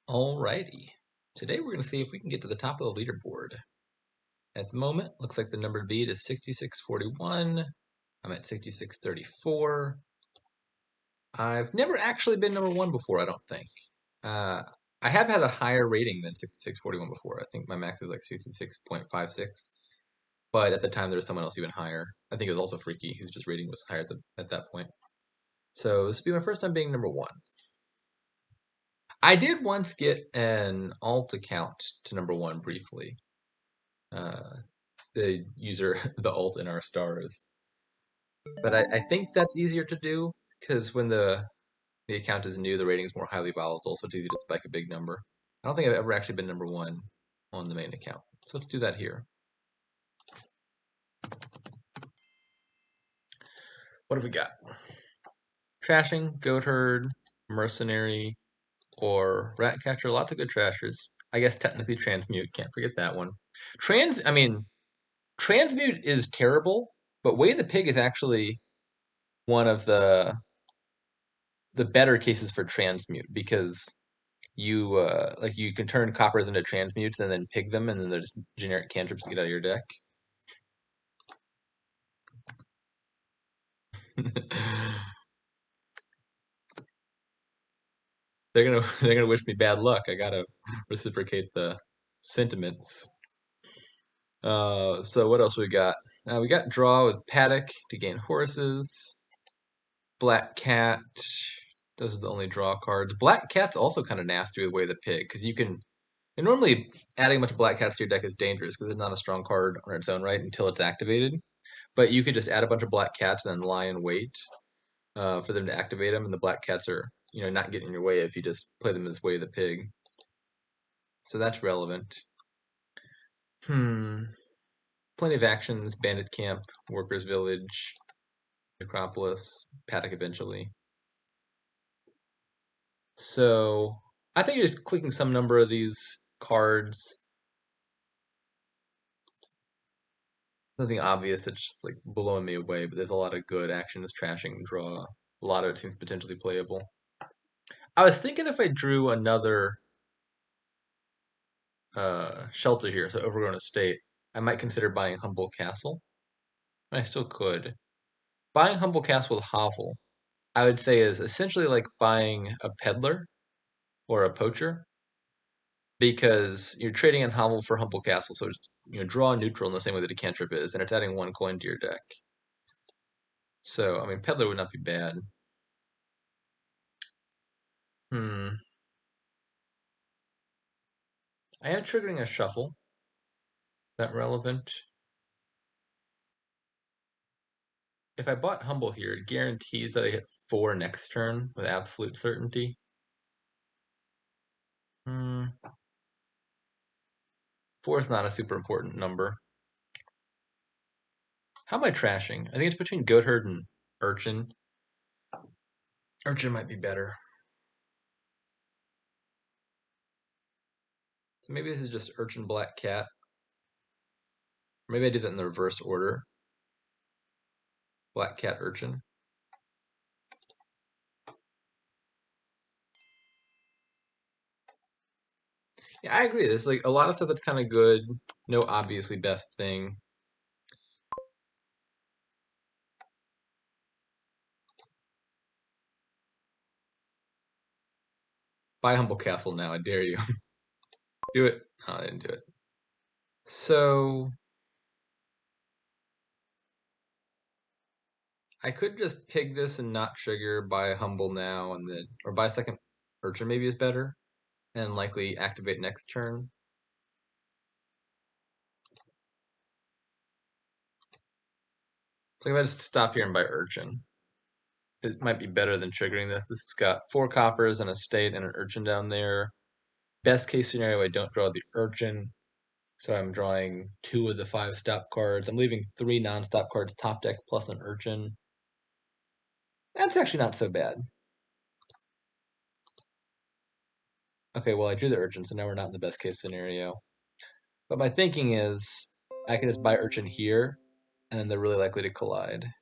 Alrighty. Today we're going to see if we can get to the top of the leaderboard. At the moment, looks like the number to beat is 6641. I'm at 6634. I've never actually been number one before, I don't think. I have had a higher rating than 6641 before. I think my max is like 66.56. But at the time, there was someone else even higher. I think it was also Freaky, whose just rating was higher at that point. So this will be my first time being number one. I did once get an alt account to number one briefly. The user, the alt in our stars. But I think that's easier to do because when the account is new, the rating is more highly volatile, so it's easy to spike a big number. I don't think I've ever actually been number one on the main account. So let's do that here. What have we got? Trashing, Goat Herd, Mercenary, or Ratcatcher. Lots of good trashers. I guess technically Transmute. Can't forget that one. Transmute is terrible, but Way the Pig is actually one of the better cases for transmute because you you can turn coppers into transmutes and then pig them, and then they're just generic cantrips to get out of your deck. they're gonna wish me bad luck. I gotta reciprocate the sentiments. So what else we got? We got draw with Paddock to gain horses. Black Cat. Those are the only draw cards. Black Cat's also kind of nasty with Way the Pig because you can. And normally, adding a bunch of Black Cats to your deck is dangerous because it's not a strong card on its own right until it's activated. But you could just add a bunch of Black Cats and then lie in wait for them to activate them, and the Black Cats are not getting in your way if you just play them as Way the Pig. So that's relevant. Plenty of actions: Bandit Camp, Workers Village, Necropolis, Paddock eventually. So I think you're just clicking some number of these cards. Nothing obvious that's just like blowing me away, but there's a lot of good actions, trashing, draw. A lot of it seems potentially playable. I was thinking if I drew another shelter here, so Overgrown Estate, I might consider buying Humble Castle. And I still could. Buying Humble Castle with Hovel, I would say, is essentially like buying a peddler or a poacher because you're trading in Hovel for Humble Castle, so it's draw neutral in the same way that a cantrip is, and it's adding one coin to your deck. So I mean, peddler would not be bad. I am triggering a shuffle. Is that relevant? If I bought Humble here, it guarantees that I hit 4 next turn with absolute certainty. 4 is not a super important number. How am I trashing? I think it's between Goat Herd and Urchin. Urchin might be better. So maybe this is just Urchin Black Cat. Maybe I did that in the reverse order. Black Cat Urchin. Yeah, I agree. There's like a lot of stuff that's kind of good. No obviously best thing. Buy Humble Castle now, I dare you. Do it. Oh, I didn't do it. So I could just pig this and not trigger, buy Humble now, and then or buy second Urchin maybe is better, and likely activate next turn. So if I just stop here and buy Urchin, it might be better than triggering this. This has got 4 coppers and a state and an Urchin down there. Best case scenario, I don't draw the Urchin, so I'm drawing 2 of the 5 stop cards. I'm leaving 3 non-stop cards top deck plus an Urchin. That's actually not so bad. Okay, well I drew the Urchin, so now we're not in the best case scenario. But my thinking is I can just buy Urchin here, and then they're really likely to collide.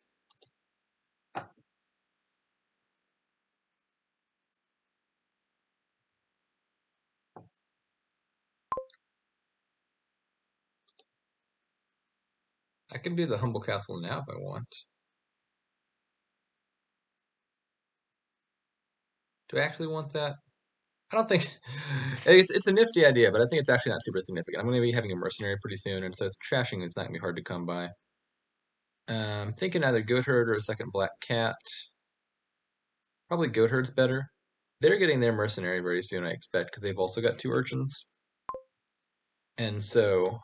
I can do the humble castle now if I want. Do I actually want that? I don't think it's a nifty idea, but I think it's actually not super significant. I'm going to be having a mercenary pretty soon, and so trashing is not going to be hard to come by. Thinking either Goatherd or a second Black Cat. Probably Goatherd's better. They're getting their mercenary very soon, I expect, because they've also got 2 urchins. And so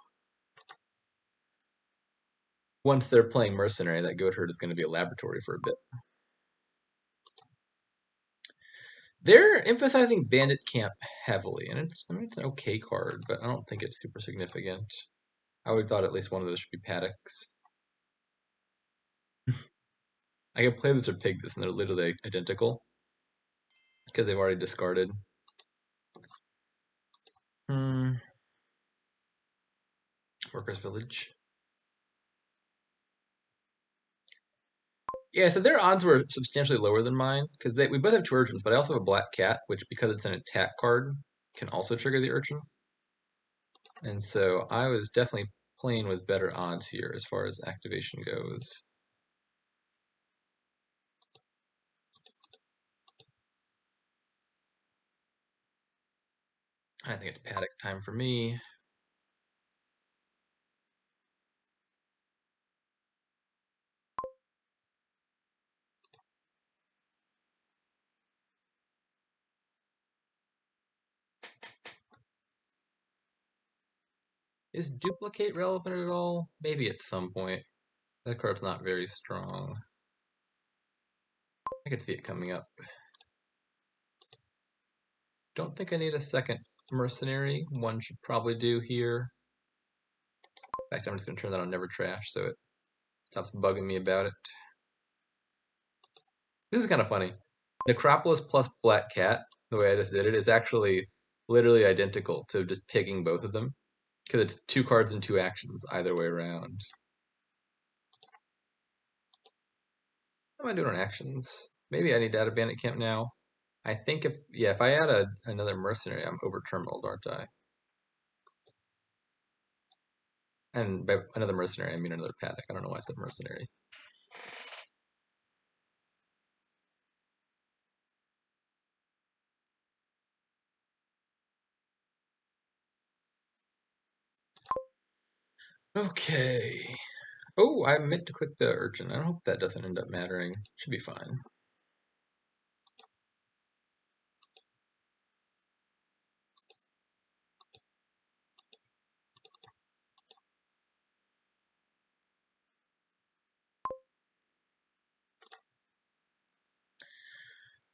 once they're playing mercenary, that Goatherd is going to be a laboratory for a bit. They're emphasizing Bandit Camp heavily, and I mean, it's an okay card, but I don't think it's super significant. I would have thought at least one of those should be Paddocks. I can play this or pig this, and they're literally identical because they've already discarded. Workers' Village. Yeah, so their odds were substantially lower than mine because we both have 2 urchins, but I also have a Black Cat, which because it's an attack card can also trigger the urchin. And so I was definitely playing with better odds here as far as activation goes. I think it's Paddock time for me. Is Duplicate relevant at all? Maybe at some point. That card's not very strong. I could see it coming up. Don't think I need a second mercenary. One should probably do here. In fact, I'm just going to turn that on Never Trash so it stops bugging me about it. This is kind of funny. Necropolis plus Black Cat, the way I just did it, is actually literally identical to just picking both of them. Because it's 2 cards and 2 actions either way around. What am I doing on actions? Maybe I need to add a Bandit Camp now. I think if I add another mercenary, I'm over terminal, aren't I? And by another mercenary, I mean another Paddock. I don't know why I said mercenary. Okay. Oh, I meant to click the urchin. I hope that doesn't end up mattering. Should be fine.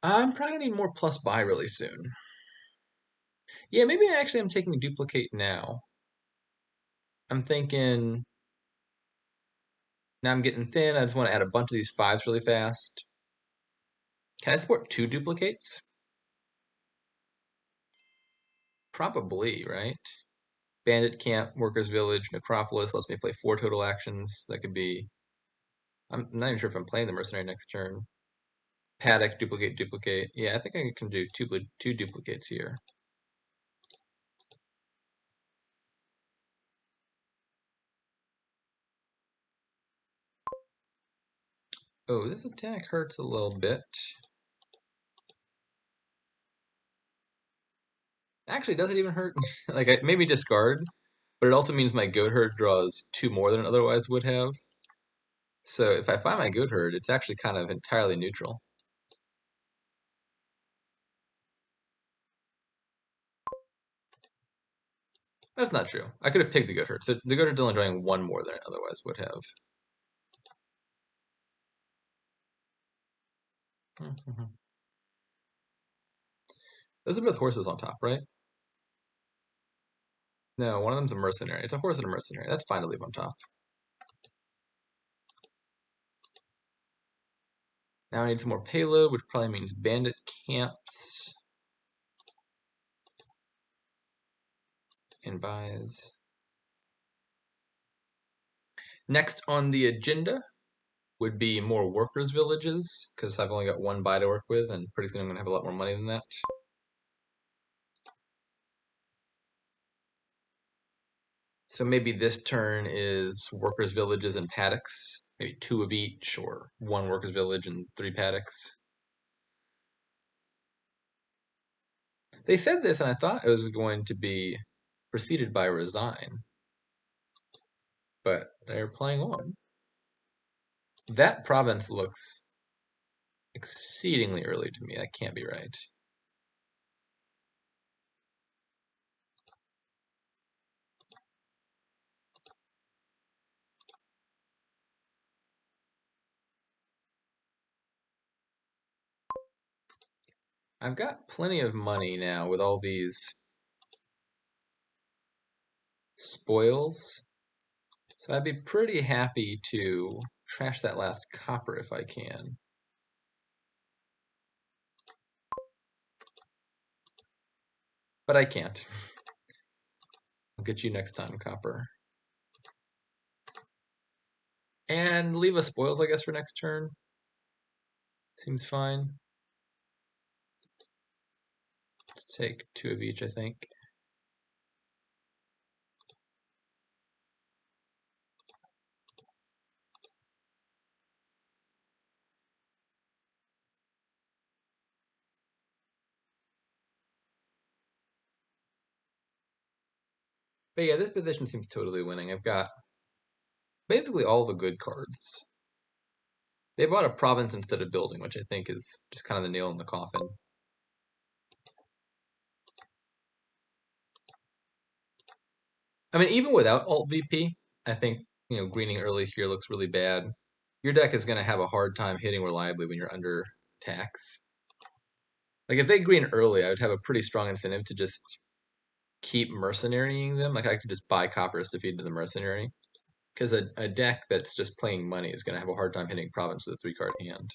I'm probably gonna need more plus buy really soon. Yeah, maybe I actually am taking duplicate now. I'm thinking now I'm getting thin. I just want to add a bunch of these 5s really fast. Can I support 2 duplicates? Probably, right? Bandit Camp, Workers' Village, Necropolis lets me play 4 total actions. That could be. I'm not even sure if I'm playing the Mercenary next turn. Paddock, duplicate, duplicate. Yeah, I think I can do 2 duplicates here. Oh, this attack hurts a little bit. Actually, does it even hurt? Like, maybe discard, but it also means my Goatherd draws 2 more than it otherwise would have. So if I find my Goatherd, it's actually kind of entirely neutral. That's not true. I could have picked the Goatherd. So the Goatherd's only drawing 1 more than it otherwise would have. Those are both horses on top, right? No, one of them's a mercenary. It's a horse and a mercenary. That's fine to leave on top. Now I need some more payload, which probably means bandit camps and buys. Next on the agenda would be more workers' villages, because I've only got 1 buy to work with, and pretty soon I'm going to have a lot more money than that. So maybe this turn is workers' villages and paddocks, maybe 2 of each, or 1 workers' village and 3 paddocks. They said this, and I thought it was going to be preceded by resign, but they're playing on. That province looks exceedingly early to me. That can't be right. I've got plenty of money now with all these spoils, so I'd be pretty happy to trash that last copper if I can. But I can't. I'll get you next time, copper. And leave us spoils, I guess, for next turn. Seems fine. Take 2 of each, I think. But yeah, this position seems totally winning. I've got basically all the good cards. They bought a province instead of building, which I think is just kind of the nail in the coffin. I mean, even without alt VP, I think, greening early here looks really bad. Your deck is going to have a hard time hitting reliably when you're under tax. Like, if they green early, I would have a pretty strong incentive to just keep mercenarying them. Like, I could just buy coppers to feed to the mercenary. Because a deck that's just playing money is going to have a hard time hitting province with a 3-card hand.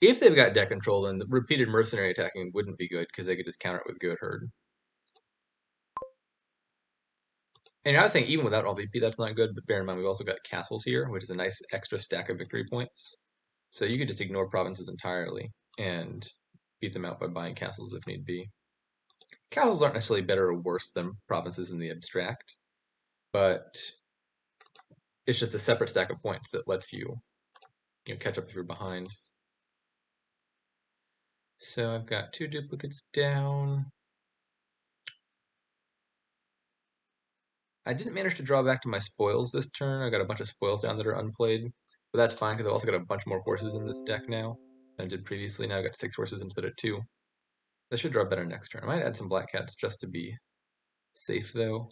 If they've got deck control, then the repeated mercenary attacking wouldn't be good because they could just counter it with Goat Herd. And I think even without all VP, that's not good. But bear in mind, we've also got castles here, which is a nice extra stack of victory points. So you could just ignore provinces entirely and beat them out by buying castles if need be. Castles aren't necessarily better or worse than provinces in the abstract, but it's just a separate stack of points that lets you, catch up if you're behind. So I've got 2 duplicates down. I didn't manage to draw back to my spoils this turn. I got a bunch of spoils down that are unplayed, but that's fine because I've also got a bunch more horses in this deck now than I did previously. Now I've got 6 horses instead of 2. I should draw better next turn. I might add some black cats just to be safe, though.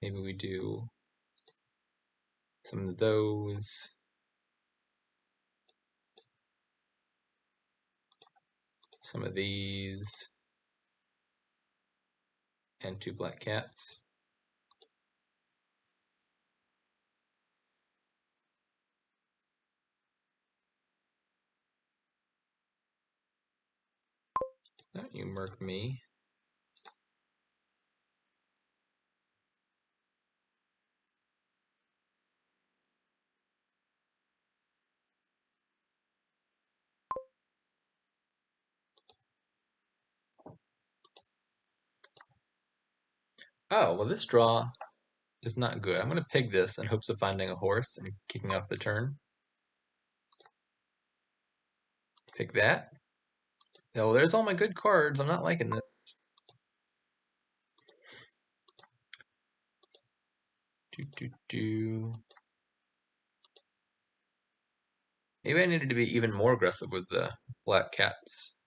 Maybe we do some of those. Some of these. And 2 black cats. Don't you murk me. Oh, well, this draw is not good. I'm going to pig this in hopes of finding a horse and kicking off the turn. Pick that. Oh, there's all my good cards. I'm not liking this. Maybe I needed to be even more aggressive with the black cats.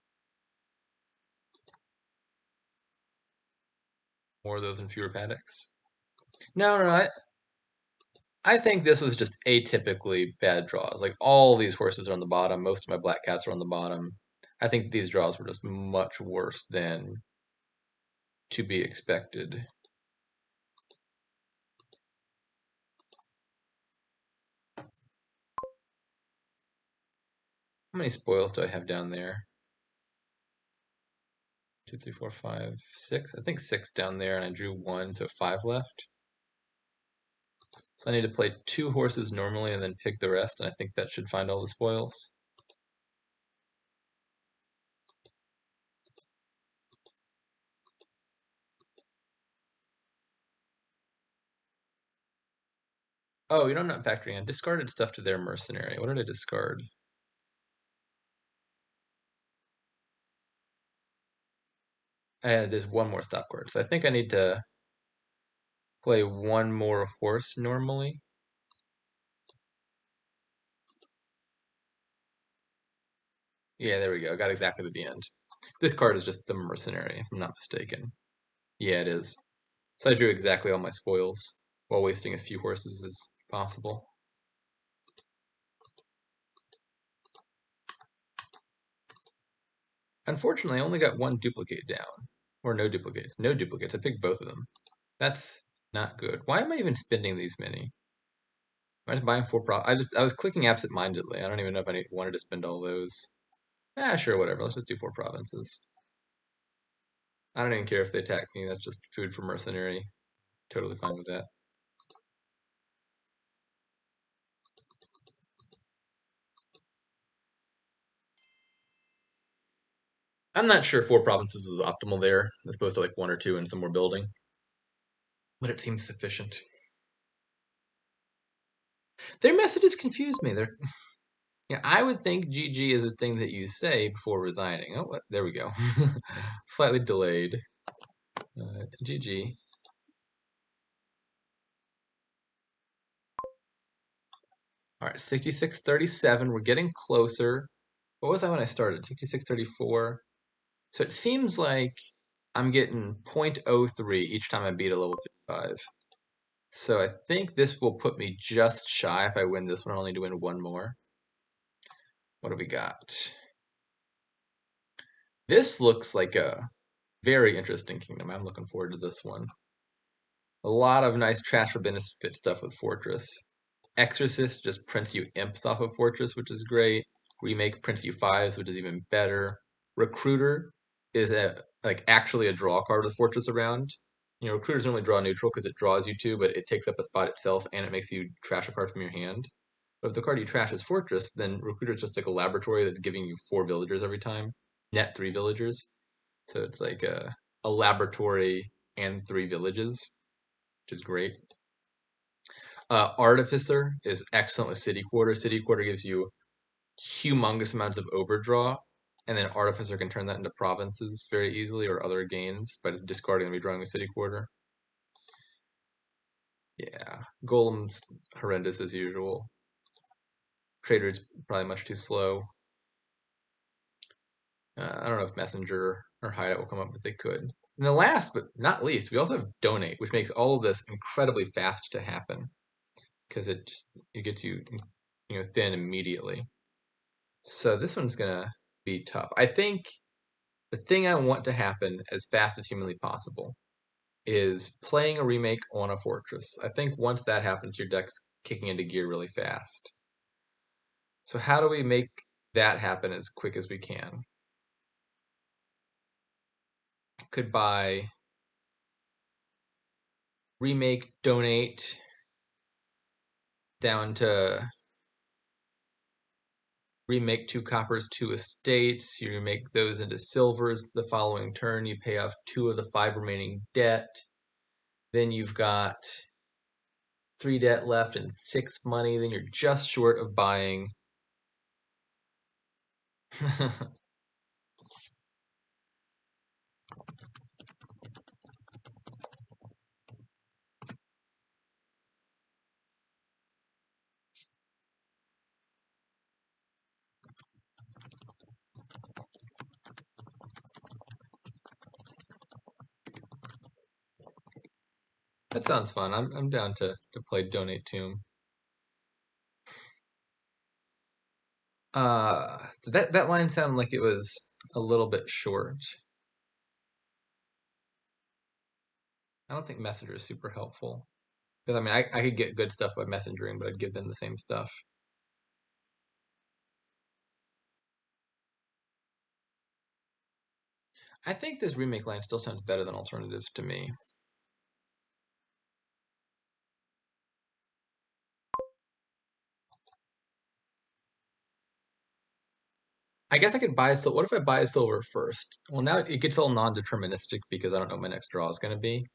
More of those and fewer paddocks. No, I think this was just atypically bad draws. Like, all these horses are on the bottom. Most of my black cats are on the bottom. I think these draws were just much worse than to be expected. How many spoils do I have down there? 2, 3, 4, 5, 6. I think 6 down there, and I drew 1, so 5 left. So I need to play 2 horses normally and then pick the rest, and I think that should find all the spoils. Oh, you know, I'm not factoring in. Discarded stuff to their mercenary. What did I discard? There's one more stop card. So I think I need to play one more horse normally. Yeah, there we go. I got exactly to the end. This card is just the mercenary, if I'm not mistaken. Yeah, it is. So I drew exactly all my spoils while wasting as few horses as possible. Unfortunately, I only got one duplicate down. Or no duplicates. No duplicates. I picked both of them. That's not good. Why am I even spending these many? Am I just buying four I was clicking absent-mindedly. I don't even know if I wanted to spend all those. Sure, whatever. Let's just do four provinces. I don't even care if they attack me. That's just food for mercenary. Totally fine with that. I'm not sure four provinces is optimal there, as opposed to like one or two and some more building. But it seems sufficient. Their messages confuse me. They're yeah, I would think GG is a thing that you say before resigning. Oh, what? There we go. Slightly delayed. GG. All right, 66.37. We're getting closer. What was I when I started? 66.34. So it seems like I'm getting 0.03 each time I beat a level 55. So I think this will put me just shy if I win this one. I'll need to win one more. What do we got? This looks like a very interesting kingdom. I'm looking forward to this one. A lot of nice trash for benefit stuff with Fortress. Exorcist just prints you imps off of Fortress, which is great. Remake prints you fives, which is even better. Recruiter is actually a draw card with Fortress around. You know, Recruiters normally draw neutral because it draws you two, but it takes up a spot itself and it makes you trash a card from your hand. But if the card you trash is Fortress, then Recruiter is just like a laboratory that's giving you 4 villagers every time, net 3 villagers. So it's like a laboratory and 3 villages, which is great. Artificer is excellent with City Quarter. City Quarter gives you humongous amounts of overdraw, and then Artificer can turn that into provinces very easily or other gains by just discarding and redrawing a City Quarter. Yeah, Golem's horrendous as usual. Trader's probably much too slow. I don't know if Messenger or Hideout will come up, but they could. And the last but not least, we also have Donate, which makes all of this incredibly fast to happen because it gets you thin immediately. So this one's gonna be tough. I think the thing I want to happen as fast as humanly possible is playing a remake on a fortress. I think once that happens, your deck's kicking into gear really fast. So how do we make that happen as quick as we can? Could buy remake, donate down to remake 2 coppers, 2 estates. You remake those into silvers the following turn. You pay off 2 of the 5 remaining debt. Then you've got 3 debt left and 6 money. Then you're just short of buying. That sounds fun. I'm down to play Donate Tomb. So that line sounded like it was a little bit short. I don't think Messenger is super helpful. Because I mean, I could get good stuff by messengering, but I'd give them the same stuff. I think this remake line still sounds better than alternatives to me. I guess I could buy a silver. What if I buy a silver first? Well, now it gets all non-deterministic because I don't know what my next draw is going to be.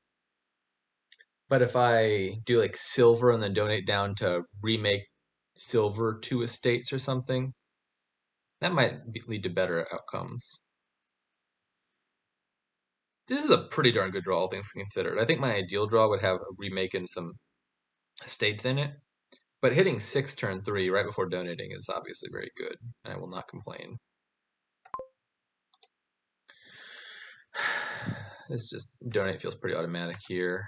But if I do like silver and then donate down to remake silver 2 estates or something, that might lead to better outcomes. This is a pretty darn good draw, all things considered. I think my ideal draw would have a remake and some estates in it. But hitting 6 turn 3 right before donating is obviously very good, and I will not complain. This just donate feels pretty automatic here.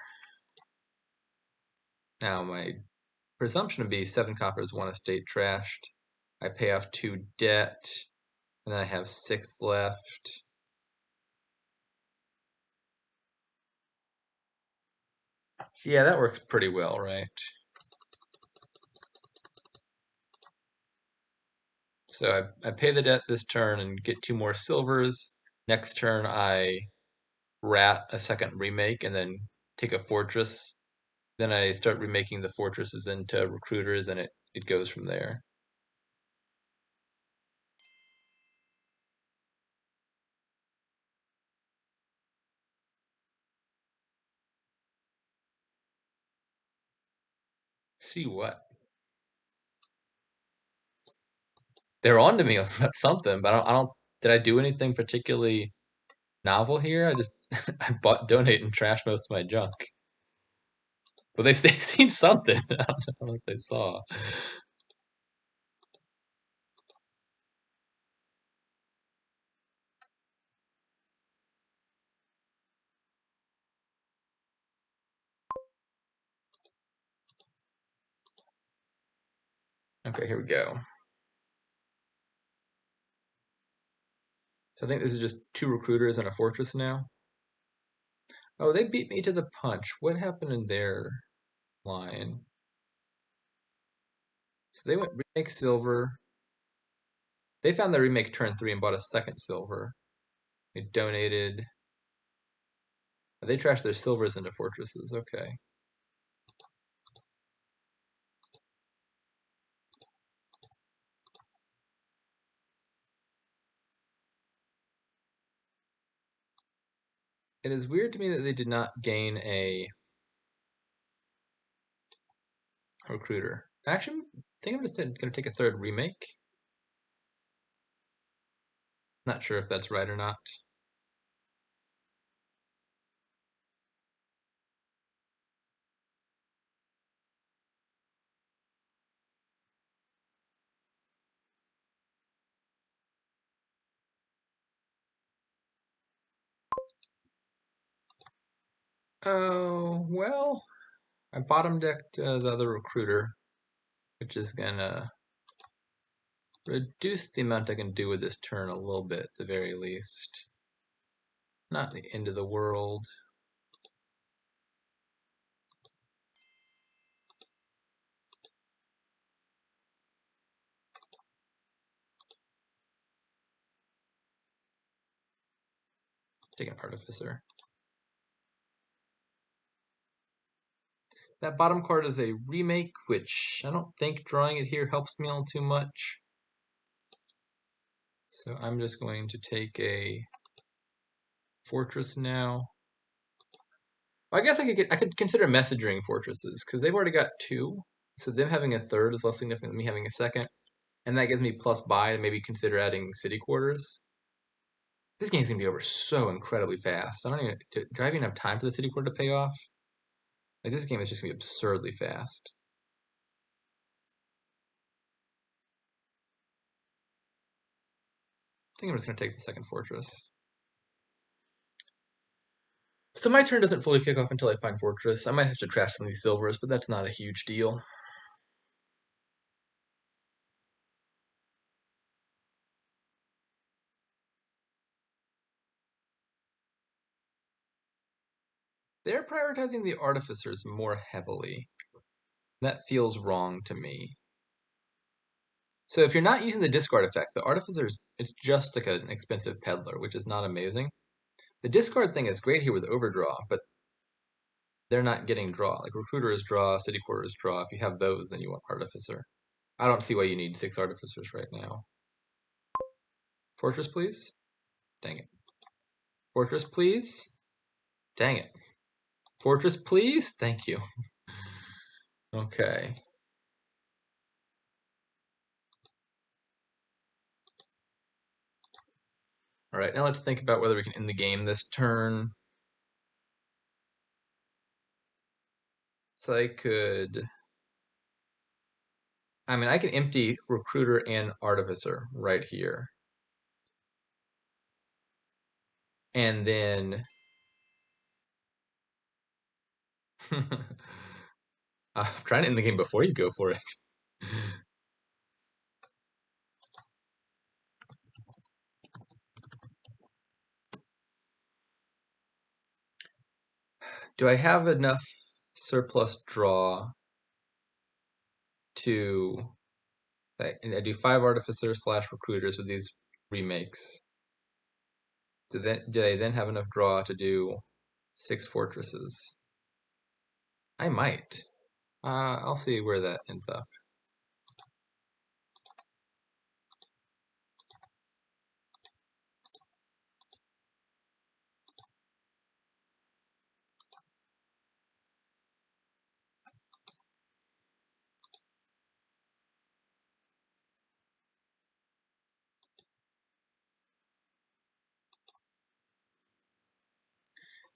Now my presumption would be 7 coppers, 1 estate trashed. I pay off 2 debt, and then I have 6 left. Yeah, that works pretty well, right? So I pay the debt this turn and get 2 more silvers. Next turn I rat a second remake and then take a fortress. Then I start remaking the fortresses into recruiters, and it goes from there. See what? They're on to me about something, but I don't. Did I do anything particularly novel here? I just I bought, donate, and trash most of my junk. But they've seen something. I don't know what they saw. Okay, here we go. So I think this is just 2 recruiters and a fortress now. Oh, they beat me to the punch. What happened in their line? So they went remake silver. They found the remake turn 3 and bought a second silver. They donated. They trashed their silvers into fortresses. Okay. It is weird to me that they did not gain a recruiter. Actually, I think I'm just going to take a 3rd remake. Not sure if that's right or not. Oh, well, I bottom decked the other recruiter, which is going to reduce the amount I can do with this turn a little bit at the very least. Not the end of the world. Take an artificer. That bottom card is a remake, which I don't think drawing it here helps me all too much. So I'm just going to take a fortress now. I guess I could consider messaging fortresses because they've already got 2. So them having a 3rd is less significant than me having a 2nd. And that gives me plus buy to maybe consider adding city quarters. This game's gonna be over so incredibly fast. I don't even do I even have time for the city quarter to pay off? Like this game is just gonna be absurdly fast. I think I'm just gonna take the second fortress. So my turn doesn't fully kick off until I find fortress. I might have to trash some of these silvers, but that's not a huge deal. They're prioritizing the artificers more heavily. That feels wrong to me. So if you're not using the discard effect, the artificers, it's just like an expensive peddler, which is not amazing. The discard thing is great here with overdraw, but they're not getting draw. Like recruiters draw, city quarters draw. If you have those, then you want artificer. I don't see why you need 6 artificers right now. Fortress, please. Dang it. Fortress, please. Dang it. Fortress, please? Thank you. Okay. All right, now let's think about whether we can end the game this turn. So I can empty Recruiter and Artificer right here. And then I'm trying to end the game before you go for it. Do I have enough surplus draw to... And I do 5 Artificer / Recruiters with these remakes. Do I then have enough draw to do 6 Fortresses? I might. I'll see where that ends up.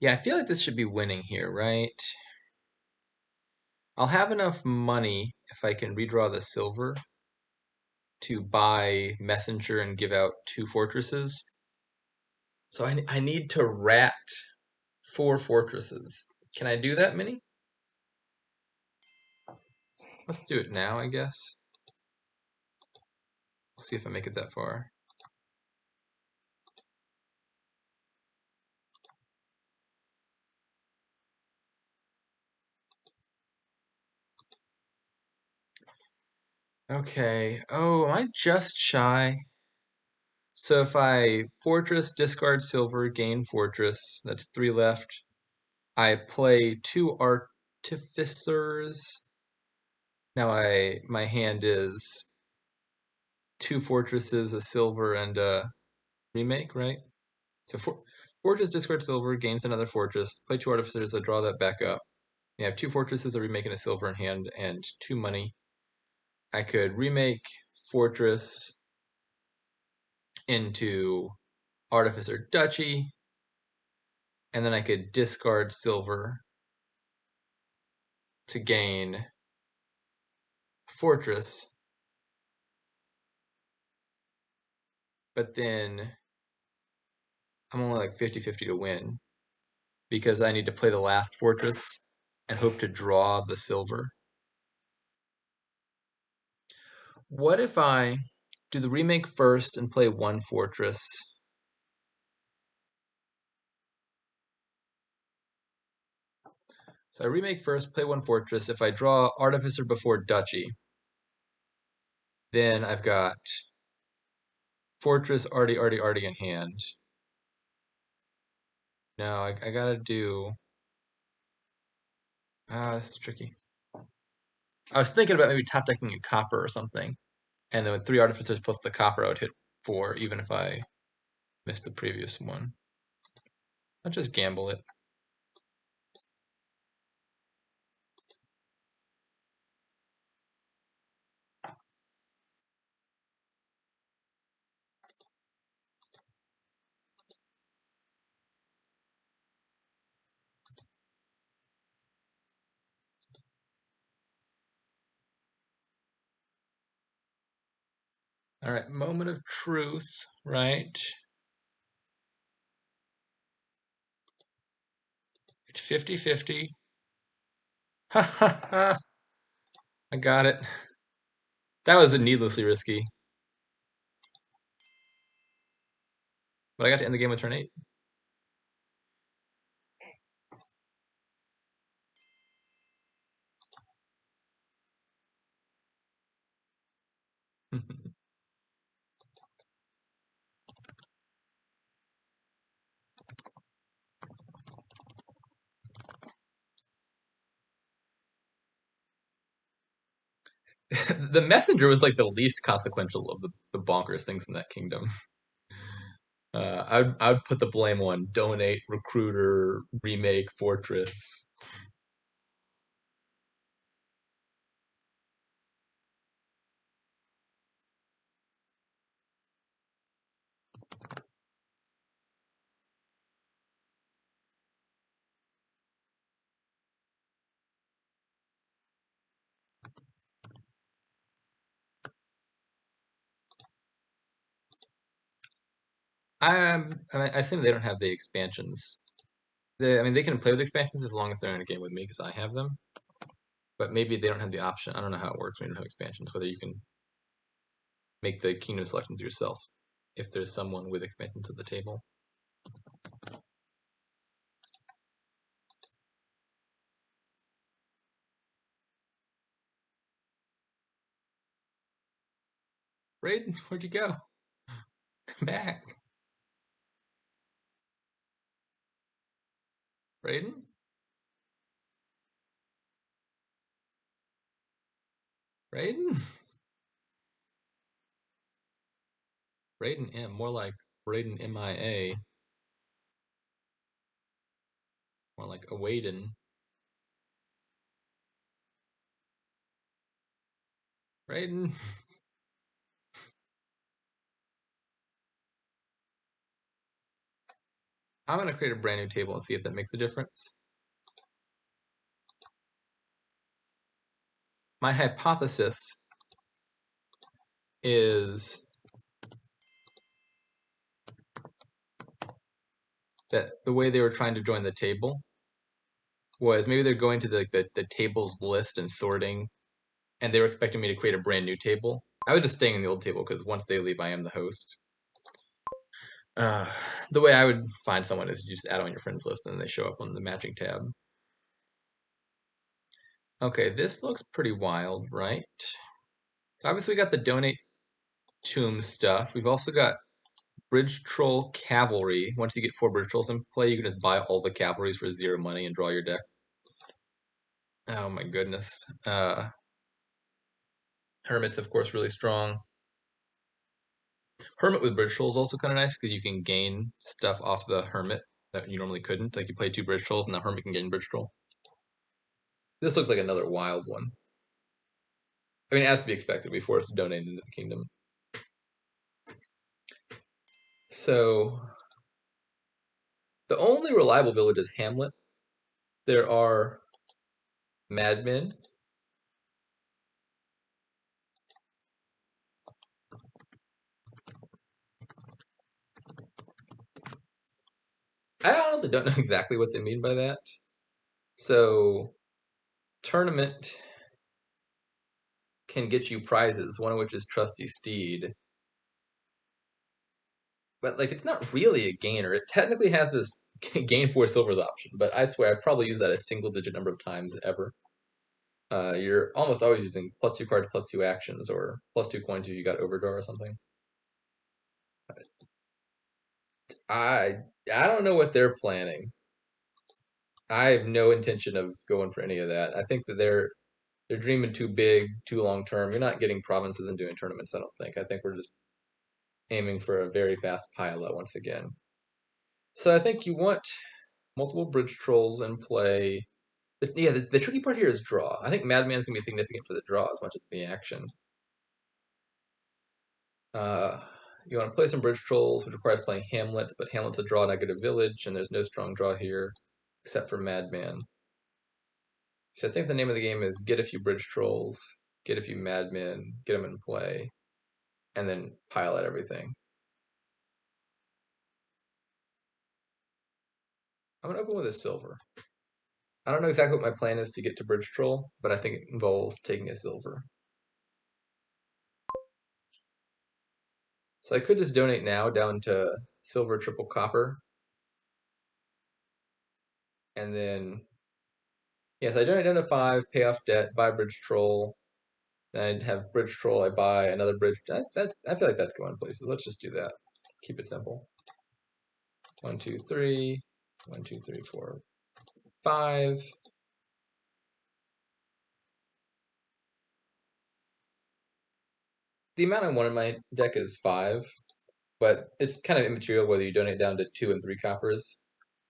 Yeah, I feel like this should be winning here, right? I'll have enough money if I can redraw the silver to buy Messenger and give out 2 Fortresses. So I need to rat 4 Fortresses. Can I do that many? Let's do it now, I guess. See if I make it that far. Okay. Oh, am I just shy? So if I Fortress, discard silver, gain Fortress, that's 3 left. I play 2 Artificers. Now my hand is 2 Fortresses, a silver, and a remake, right? So Fortress, discard silver, gains another Fortress. Play 2 Artificers, I draw that back up. You have 2 Fortresses, a remake, and a silver in hand, and 2 money. I could remake Fortress into Artificer Duchy, and then I could discard silver to gain Fortress, but then I'm only like 50-50 to win because I need to play the last Fortress and hope to draw the silver. What if I do the remake first and play 1 Fortress? So I remake first, play 1 Fortress. If I draw Artificer before Duchy, then I've got Fortress, Artie in hand. Now I gotta do... this is tricky. I was thinking about maybe top decking a copper or something. And then with 3 Artificers plus the copper, I would hit 4, even if I missed the previous one. I'll just gamble it. All right, moment of truth, right? It's 50-50. Ha ha ha! I got it. That was needlessly risky. But I got to end the game with turn 8. The messenger was like the least consequential of the bonkers things in that kingdom. I'd put the blame on donate, recruiter, remake, fortress. I assume they don't have the expansions. I mean, they can play with expansions as long as they're in a game with me because I have them. But maybe they don't have the option. I don't know how it works when you don't have expansions. Whether you can make the kingdom selections yourself if there's someone with expansions at the table. Raiden, where'd you go? Come back, Raiden. Raiden. Raiden M. More like Raiden MIA. More like Awaden. Raiden. I'm gonna create a brand new table and see if that makes a difference. My hypothesis is that the way they were trying to join the table was maybe they're going to the tables list and sorting, and they were expecting me to create a brand new table. I was just staying in the old table because once they leave, I am the host. Uh, the way I would find someone is you just add on your friends list and they show up on the matching tab. Okay, this looks pretty wild, right? So obviously we got the donate tomb stuff. We've also got Bridge Troll Cavalry. Once you get 4 Bridge Trolls in play, you can just buy all the cavalries for 0 money and draw your deck. Oh my goodness. Hermit's, of course, really strong. Hermit with Bridge Trolls is also kind of nice because you can gain stuff off the Hermit that you normally couldn't. Like you play 2 Bridge Trolls and the Hermit can gain Bridge Troll. This looks like another wild one. I mean, as to be expected, we forced donated into the kingdom. So the only reliable village is Hamlet. There are madmen. I honestly don't know exactly what they mean by that. So tournament can get you prizes, one of which is Trusty Steed. But like it's not really a gainer. It technically has this gain 4 silvers option, but I swear I've probably used that a single digit number of times ever. You're almost always using +2 cards, +2 actions, or +2 coins if you got overdraw or something. I I don't know what they're planning. I have no intention of going for any of that. I think that they're dreaming too big, too long term. You're not getting provinces and doing tournaments, I don't think. I think we're just aiming for a very fast pilot once again. So I think you want multiple bridge trolls in play. But yeah, the tricky part here is draw. I think Madman's gonna be significant for the draw as much as the action. Uh, you want to play some bridge trolls, which requires playing Hamlet, but Hamlet's a draw negative village, and there's no strong draw here except for Madman. So I think the name of the game is get a few bridge trolls, get a few madmen, get them in play, and then pilot everything. I'm gonna open with a silver. I don't know exactly what my plan is to get to bridge troll, but I think it involves taking a silver. So I could just donate now down to silver triple copper, and then yes, I donate down to 5, pay off debt, buy bridge troll. Then I'd have bridge troll. I buy another bridge. I feel like that's going places. Let's just do that. Let's keep it simple. 1, 2, 3. 1, 2, 3, 4, 5. The amount I want in my deck is 5, but it's kind of immaterial whether you donate down to 2 and 3 coppers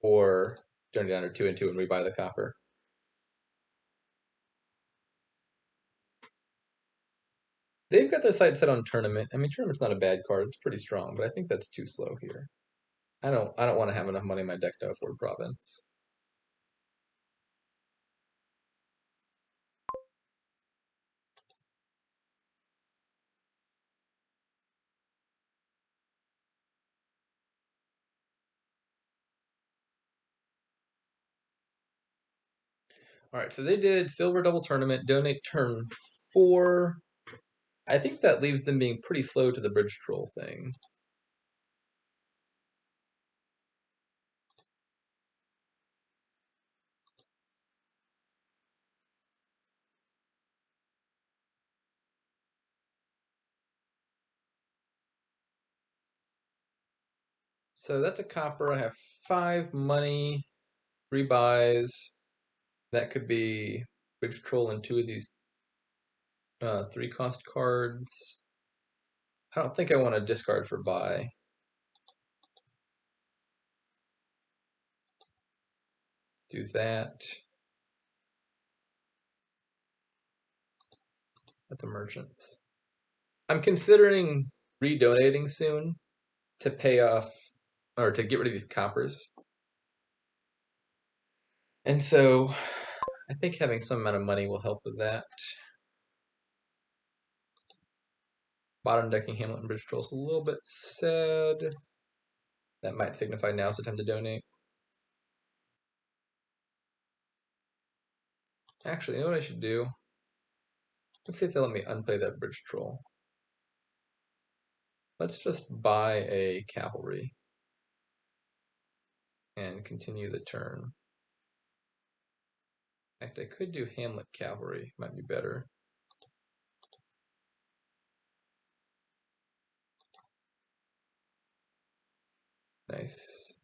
or donate down to 2 and 2 and rebuy the copper. They've got their sights set on tournament. I mean, tournament's not a bad card. It's pretty strong, but I think that's too slow here. I don't want to have enough money in my deck to afford province. All right, so they did silver double tournament, donate turn 4. I think that leaves them being pretty slow to the bridge troll thing. So that's a copper. I have 5 money, 3 buys. That could be bridge troll and 2 of these 3 cost cards. I don't think I want to discard for buy. Let's do that. That's a merchants. I'm considering redonating soon to pay off or to get rid of these coppers. And so I think having some amount of money will help with that. Bottom decking Hamlet and Bridge Troll's a little bit sad. That might signify now's the time to donate. Actually, you know what I should do? Let's see if they'll let me unplay that Bridge Troll. Let's just buy a cavalry and continue the turn. In fact, I could do Hamlet cavalry, might be better. Nice.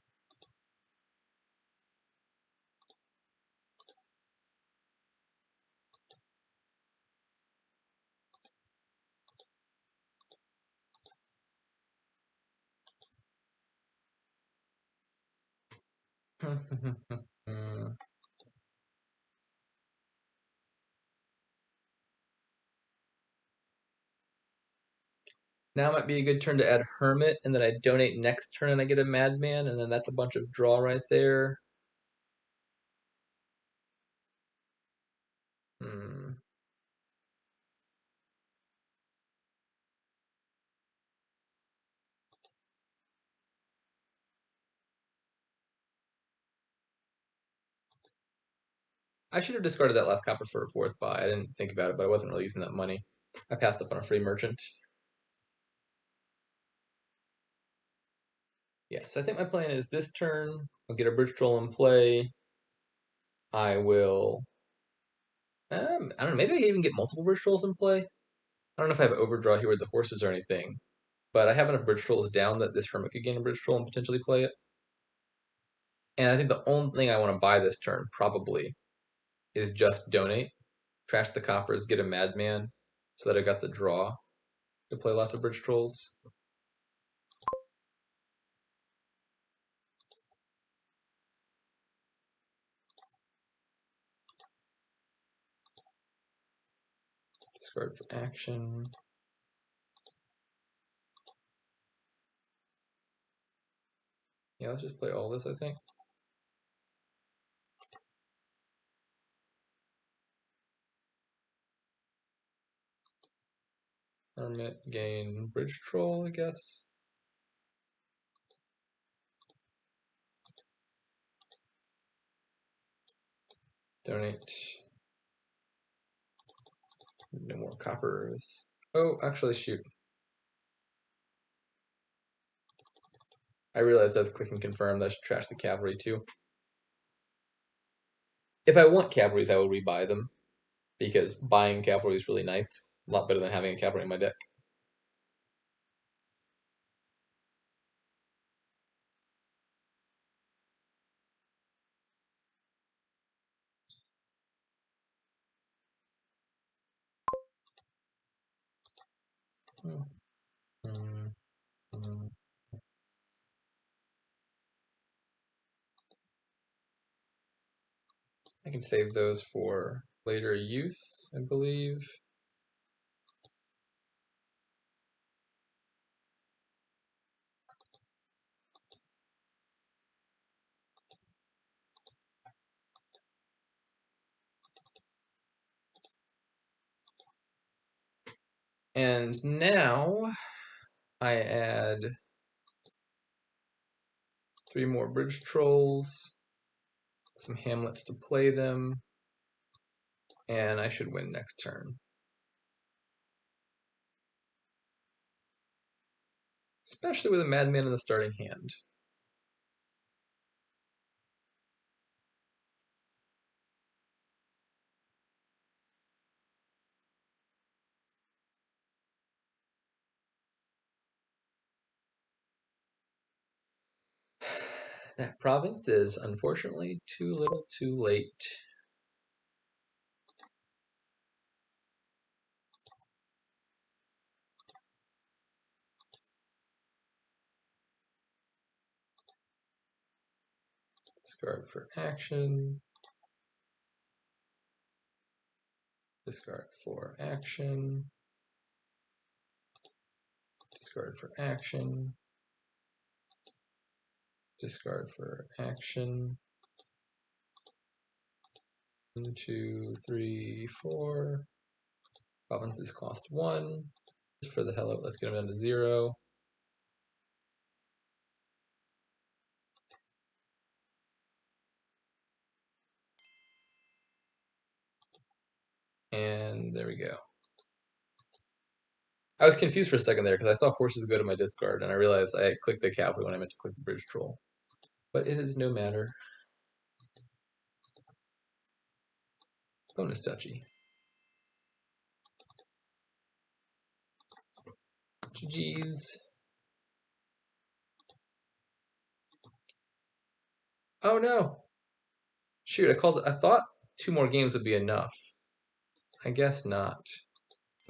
Now might be a good turn to add Hermit, and then I donate next turn and I get a Madman, and then that's a bunch of draw right there. Hmm. I should have discarded that last copper for a 4th buy. I didn't think about it, but I wasn't really using that money. I passed up on a free merchant. Yeah, so I think my plan is this turn, I'll get a bridge troll in play. I will, I don't know, maybe I can even get multiple bridge trolls in play. I don't know if I have overdraw here with the horses or anything, but I have enough bridge trolls down that this hermit could gain a bridge troll and potentially play it. And I think the only thing I want to buy this turn probably is just donate, trash the coppers, get a madman, so that I got the draw to play lots of bridge trolls. Discard for action. Yeah, let's just play all this, I think. Hermit, gain bridge troll, I guess. Donate. No more coppers. Oh, actually, shoot. I realized I was clicking confirm that I should trash the cavalry too. If I want cavalries, I will rebuy them, because buying cavalry is really nice. A lot better than having a cavalry in my deck. I can save those for later use, I believe. And now I add 3 more bridge trolls, some hamlets to play them, and I should win next turn. Especially with a madman in the starting hand. That province is unfortunately too little too late. Discard for action. Discard for action. Discard for action. Discard for action. 1, 2, 3, 4. Provinces cost 1. Just for the hell of it, let's get them down to 0. And there we go. I was confused for a second there because I saw horses go to my discard and I realized I had clicked the cavalry when I meant to click the bridge troll. But it is no matter. Bonus duchy. GG's. Oh no. Shoot, I thought 2 more games would be enough. I guess not.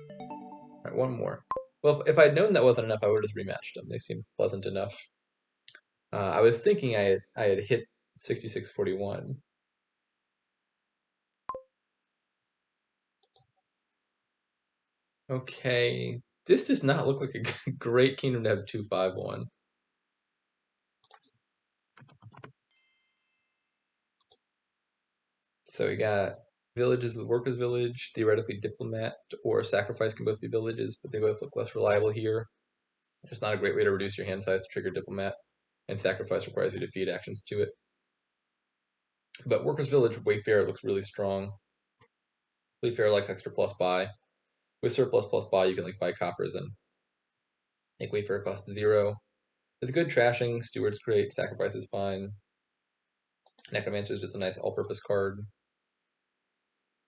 Alright, 1 more. Well, if I'd known that wasn't enough, I would have just rematched them. They seemed pleasant enough. I was thinking I had hit 6641. Okay, this does not look like a great kingdom to have 251. So we got villages with workers village, theoretically diplomat or sacrifice can both be villages, but they both look less reliable here. It's not a great way to reduce your hand size to trigger diplomat, and sacrifice requires you to feed actions to it. But workers village Wayfarer looks really strong. Wayfarer likes extra plus buy. With surplus plus buy, you can like buy coppers and make Wayfarer cost 0. It's good trashing. Steward's great. Sacrifice is fine. Necromancer is just a nice all-purpose card.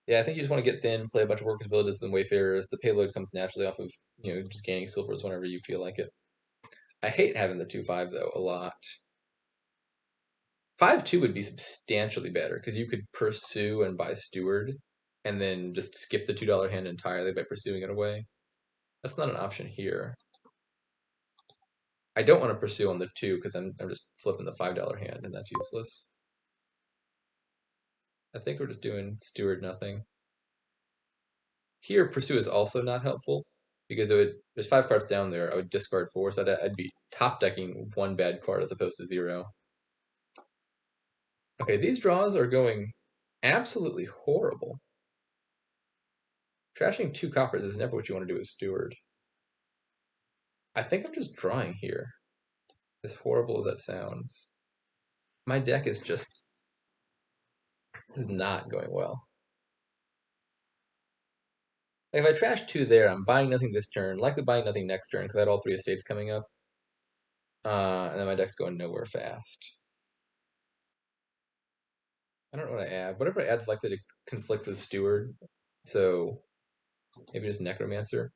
Yeah, I think you just want to get thin, play a bunch of workers villages and Wayfarers. The payload comes naturally off of just gaining silvers whenever you feel like it. I hate having the 2/5 though a lot. 5/2 would be substantially better because you could pursue and buy steward, and then just skip the $2 hand entirely by pursuing it away. That's not an option here. I don't want to pursue on the 2 because I'm just flipping the $5 hand, and that's useless. I think we're just doing steward nothing. Here, pursue is also not helpful because there's 5 cards down there. I would discard 4, so I'd be top decking 1 bad card as opposed to 0. Okay, these draws are going absolutely horrible. Trashing 2 coppers is never what you want to do as steward. I think I'm just drawing here, as horrible as that sounds. My deck is just, this is not going well. Like if I trash 2 there, I'm buying nothing this turn, likely buying nothing next turn because I had all 3 estates coming up. And then my deck's going nowhere fast. I don't know what I add. Whatever I add is likely to conflict with steward, so maybe just necromancer.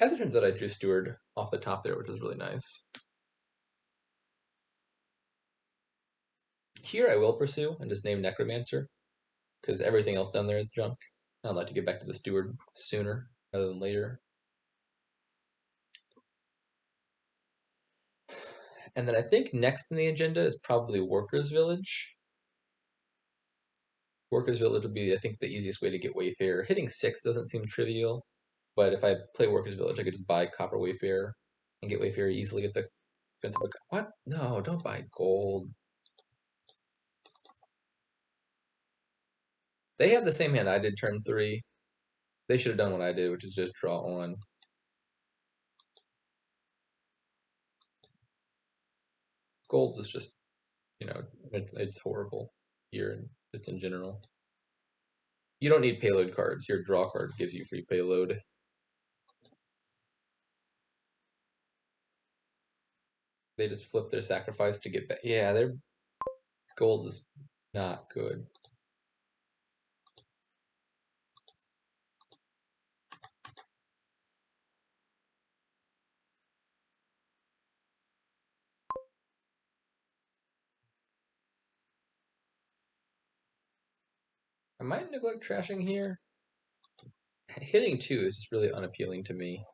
As it turns out, I drew steward off the top there, which was really nice. Here I will pursue and just name necromancer because everything else down there is junk. I'd like to get back to the steward sooner rather than later. And then I think next in the agenda is probably Workers' Village. Workers' Village would be, I think, the easiest way to get Wayfarer. Hitting 6 doesn't seem trivial, but if I play Workers' Village, I could just buy Copper Wayfarer and get Wayfarer easily at the expense of a... What? No, don't buy gold. They had the same hand I did turn 3. They should have done what I did, which is just draw on. Golds is just, it's horrible here, just in general. You don't need payload cards. Your draw card gives you free payload. They just flip their sacrifice to get back. Yeah, their gold is not good. I might neglect trashing here. Hitting 2 is just really unappealing to me.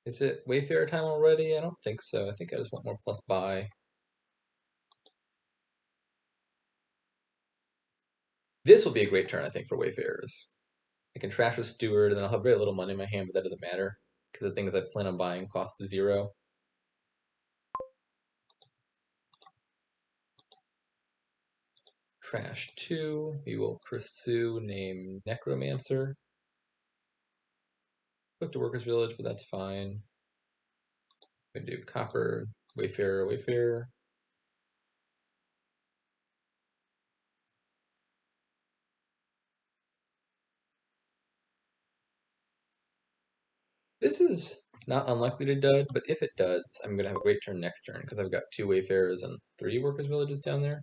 Is it Wayfarer time already? I don't think so. I think I just want more plus buy. This will be a great turn, I think, for Wayfarers. I can trash with Steward, and then I'll have very little money in my hand, but that doesn't matter, because the things I plan on buying cost 0. Trash 2. We will pursue name Necromancer. Look to Workers' Village, but that's fine. We can do Copper, Wayfarer, Wayfarer. This is not unlikely to dud, but if it duds, I'm going to have a great turn next turn, because I've got 2 Wayfarers and 3 Workers' Villages down there.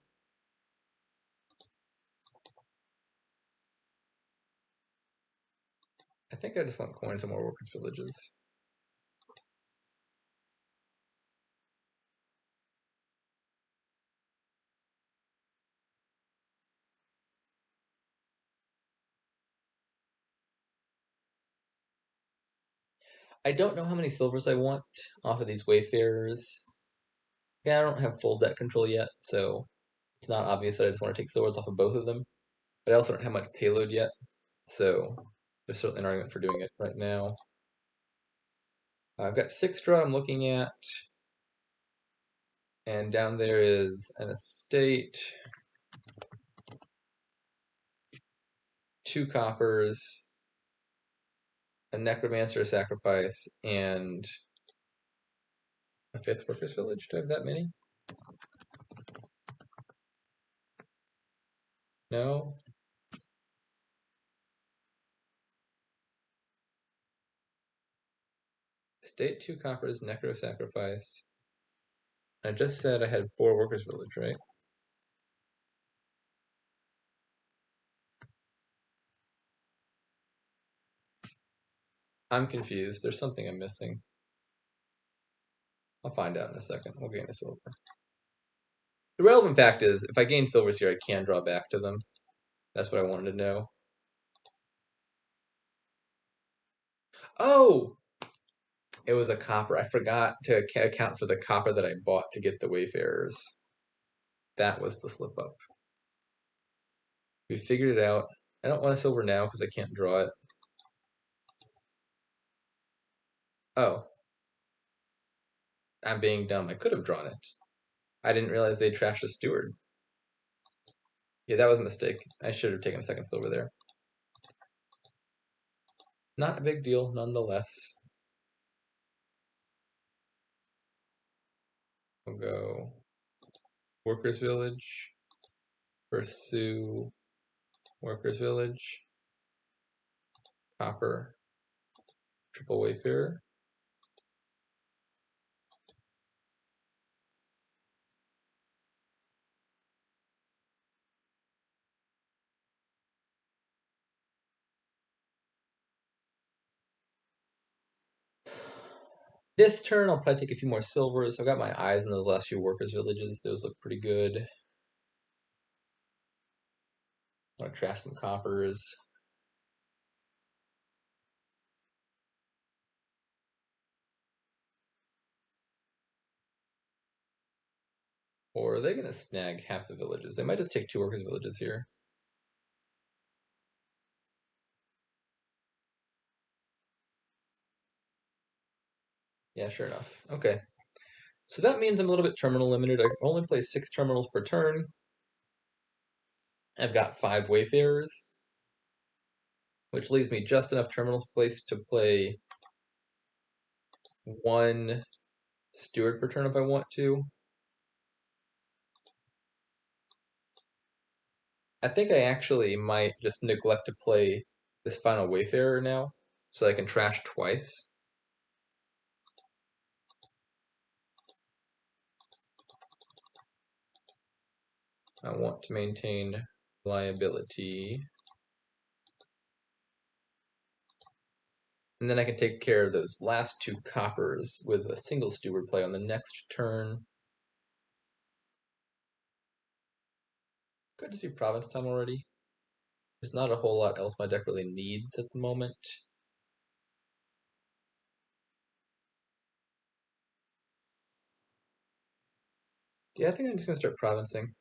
I think I just want coins and more Workers' Villages. I don't know how many silvers I want off of these Wayfarers. Yeah, I don't have full debt control yet, so it's not obvious that I just want to take silvers off of both of them. But I also don't have much payload yet, so there's certainly an argument for doing it right now. I've got 6 draw I'm looking at, and down there is an estate, 2 coppers, a necromancer sacrifice, and a 5th workers village. Do I have that many? No. Estate, 2 coppers, necro sacrifice. I just said I had 4 workers village, right? I'm confused. There's something I'm missing. I'll find out in a second. We'll gain a silver. The relevant fact is, if I gain silvers here, I can draw back to them. That's what I wanted to know. Oh! It was a copper. I forgot to account for the copper that I bought to get the Wayfarers. That was the slip up. We figured it out. I don't want a silver now because I can't draw it. Oh. I'm being dumb. I could have drawn it. I didn't realize they trashed the steward. Yeah, that was a mistake. I should have taken a second silver there. Not a big deal, nonetheless. We'll go Workers Village, pursue Workers Village, Copper, Triple Wayfarer. This turn, I'll probably take a few more silvers. I've got my eyes on those last few workers' villages. Those look pretty good. I'll trash some coppers. Or are they going to snag half the villages? They might just take 2 workers' villages here. Yeah, sure enough. Okay. So that means I'm a little bit terminal limited. I only play 6 terminals per turn. I've got 5 Wayfarers, which leaves me just enough terminals placed to play 1 Steward per turn if I want to. I think I actually might just neglect to play this final Wayfarer now, so I can trash twice. I want to maintain reliability. And then I can take care of those last 2 coppers with a single steward play on the next turn. Could just be province time already. There's not a whole lot else my deck really needs at the moment. Yeah, I think I'm just going to start provincing.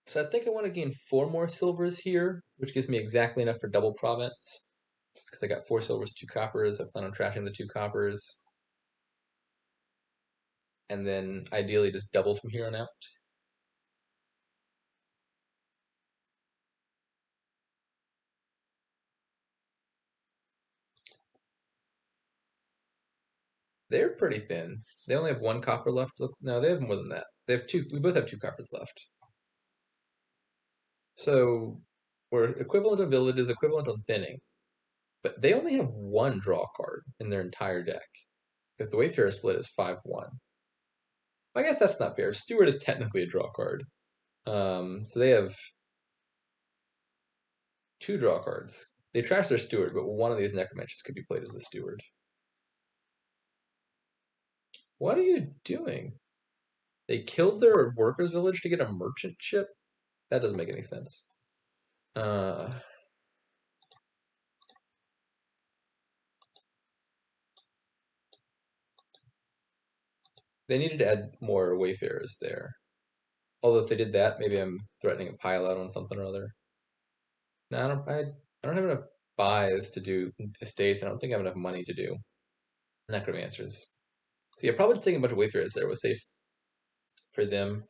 So I think I want to gain 4 more silvers here, which gives me exactly enough for double province. Because I got 4 silvers, 2 coppers. I plan on trashing the 2 coppers. And then ideally just double from here on out. They're pretty thin. They only have 1 copper left. Looks no, they have more than that. They have 2. We both have 2 coppers left. So we're equivalent of villages, equivalent on thinning. But they only have 1 draw card in their entire deck. Because the Wayfarer split is 5-1. I guess that's not fair. Steward is technically a draw card. So they have 2 draw cards. They trash their steward, but one of these necromancers could be played as a steward. What are you doing? They killed their workers' village to get a merchant ship? That doesn't make any sense. Uh, they needed to add more Wayfarers there. Although if they did that, maybe I'm threatening a pile out on something or other. No, I don't have enough buys to do estates. I don't think I have enough money to do necromancers. So yeah, probably just taking a bunch of Wayfarers there was safe for them.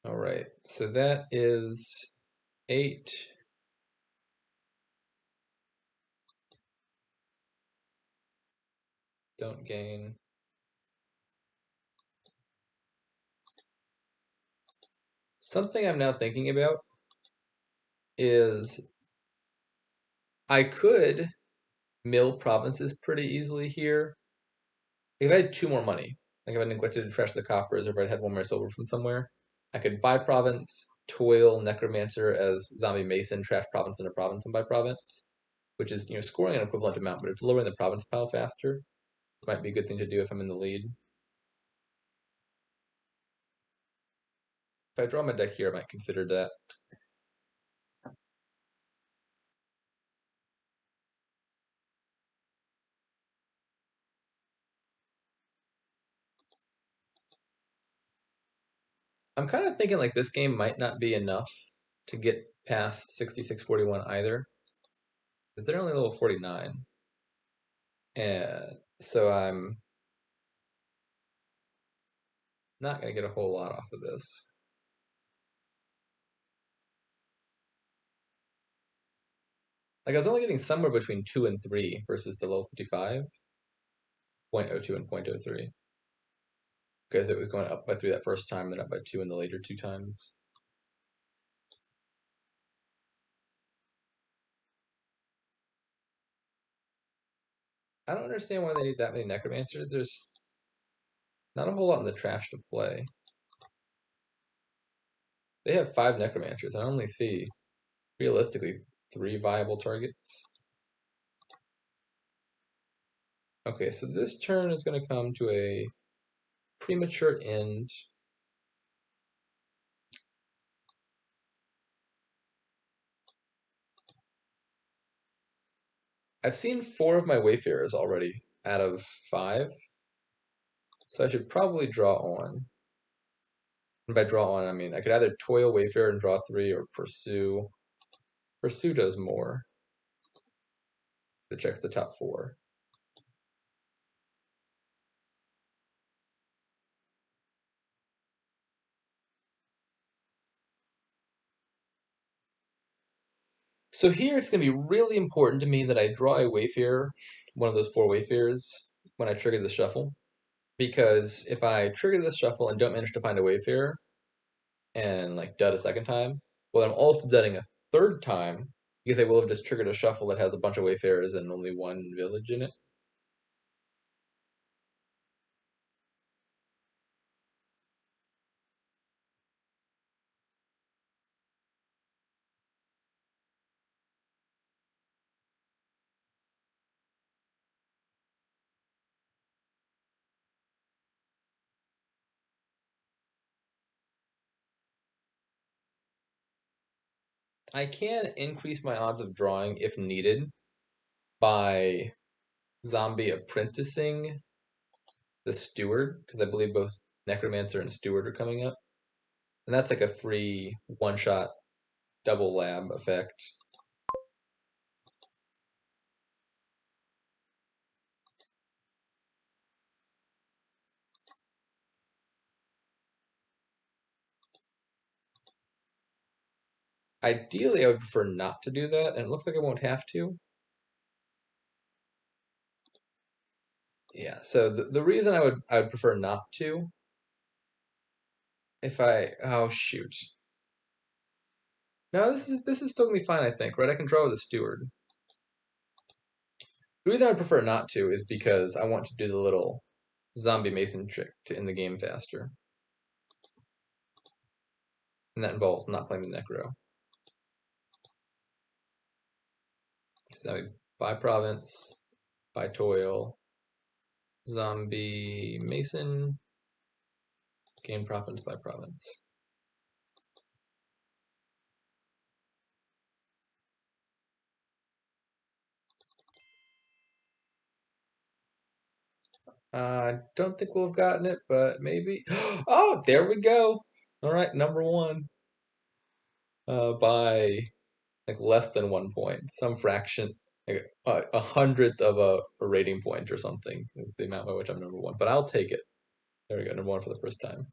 All right, so that is 8. Don't gain. Something I'm now thinking about is I could mill provinces pretty easily here. If I had 2 more money, like if I neglected to trash the coppers or if I had 1 more silver from somewhere, I could buy province, toil necromancer as zombie mason, trash province into province and buy province, which is scoring an equivalent amount, but it's lowering the province pile faster. Might be a good thing to do if I'm in the lead. If I draw my deck here, I might consider that. I'm kind of thinking like this game might not be enough to get past 6641 either, because they're only level 49. And so I'm not going to get a whole lot off of this. Like I was only getting somewhere between 2 and 3 versus the level 55, 0.02 and 0.03. Because it was going up by 3 that first time, then up by 2 in the later 2 times. I don't understand why they need that many necromancers. There's not a whole lot in the trash to play. They have 5 necromancers. I only see, realistically, 3 viable targets. Okay, so this turn is going to come to a premature end. I've seen 4 of my Wayfarers already out of 5, so I should probably draw on. And by draw on, I mean I could either toil Wayfarer and draw 3 or pursue. Pursue does more. It checks the top 4. So here it's going to be really important to me that I draw a Wayfarer, one of those 4 Wayfarers, when I trigger the shuffle. Because if I trigger this shuffle and don't manage to find a Wayfarer and like dud a second time, well, I'm also dudding a third time because I will have just triggered a shuffle that has a bunch of Wayfarers and only 1 village in it. I can increase my odds of drawing if needed by zombie apprenticing the steward, because I believe both necromancer and steward are coming up. And that's like a free one-shot double lab effect. Ideally, I would prefer not to do that, and it looks like I won't have to. Yeah, so the reason I would prefer not to, if I, oh shoot. No, this is still gonna be fine, I think, right? I can draw with a steward. The reason I would prefer not to is because I want to do the little zombie mason trick to end the game faster. And that involves not playing the necro. So now we buy province, buy toil, zombie mason, gain province by province. I don't think we'll have gotten it, but maybe. Oh, there we go. All right, number 1. By like less than 1 point, some fraction, like a hundredth of a rating point or something is the amount by which I'm number 1. But I'll take it. There we go, number 1 for the first time.